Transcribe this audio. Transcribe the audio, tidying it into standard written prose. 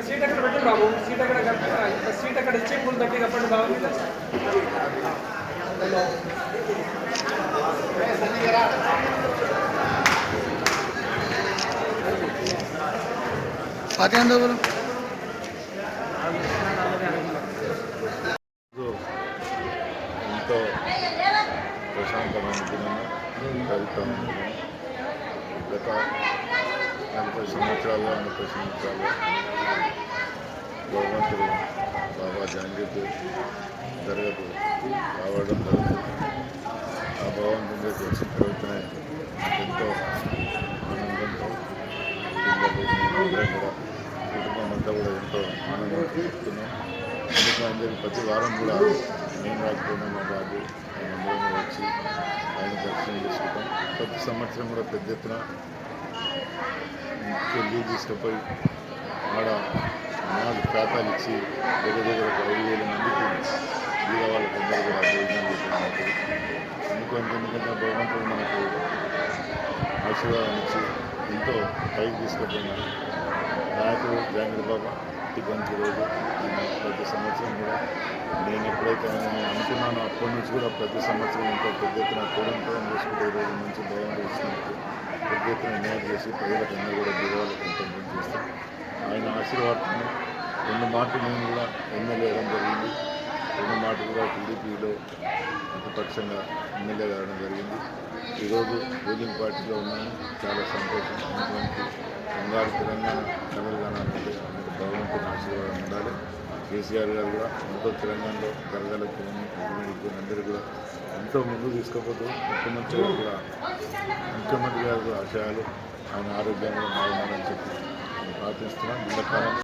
Seat అక్కడ పెట్టండి బాబు, seat అక్కడ సీట్ అక్కడ ఇచ్చే పూలు పెట్టి కప్పండి బాబు. ఎంతో ప్రశాంతమైన దినం కవితం గత 40 సంవత్సరాలుగా భగవంతుడు బాబా జహంగీర్ జరగదు రావడం జరుగుతుంది. ఆ భగవంతుడి దర్శనం జరుగుతున్నాయి. ఎంతో ఆనందంతో పిల్లలు అందరూ కూడా కుటుంబం అంతా కూడా ఎంతో ఆనందంగా చెప్తున్నాం. అందుకే ప్రతి వారం కూడా నేను రాకపోయినా మా బాబు అందరం వచ్చి ఆయన దర్శనం చేసుకుంటాం. ప్రతి సంవత్సరం కూడా పెద్ద ఎత్తున ఢిల్లీ తీసుకుపోయి ఆడ 4 ఖాతాలు ఇచ్చి దగ్గర 5,000 మందికి వీర వాళ్ళకందరూ కూడా భోజనం చేస్తున్నారు. ఎందుకంటే భగవంతుడు మనకు ఆశీర్వాదం ఇచ్చి ఎంతో పైకి తీసుకుపోయిన నాయకుడు జహంగీర్ బాబా ఇటువంటి రోజు ప్రతి సంవత్సరం కూడా నేను ఎప్పుడైతే ఆయన అనుకున్నానో అప్పటి నుంచి కూడా ప్రతి సంవత్సరం ఎంతో పెద్ద ఎత్తున కూడంతో చేసుకుంటే ఈరోజు మంచి భగవంతుడు ఇచ్చినట్టు పెద్ద ఎత్తున న్యాయం చేసి ప్రజలకు అందరూ కూడా దిగవాళ్ళకి ఎంతో చేస్తాం. ఆయన ఆశీర్వాదం 2 మాటలు నేను కూడా ఎమ్మెల్యే అవ్వడం జరిగింది. 2 మాటలు కూడా టీడీపీలో ప్రతిపక్షంగా ఎమ్మెల్యే కావడం జరిగింది. ఈరోజు రూలింగ్ పార్టీలో ఉన్నాను. చాలా సంతోషం. ఇటువంటి బంగారు తెలంగాణ కలగాలంటే మనకు భగవంతుని ఆశీర్వాదం ఉండాలి. కేసీఆర్ గారు కూడా ఎంతో తెలంగాణలో జరగాలకు అందరూ కూడా ఎంతో ముందుకు తీసుకుపోతూ ముఖ్యమంత్రి గారు ఆశయాలు ఆయన ఆరోగ్యంగా మారాలని చెప్పి ప్రార్థిస్తున్నాం. ఇంతకాలం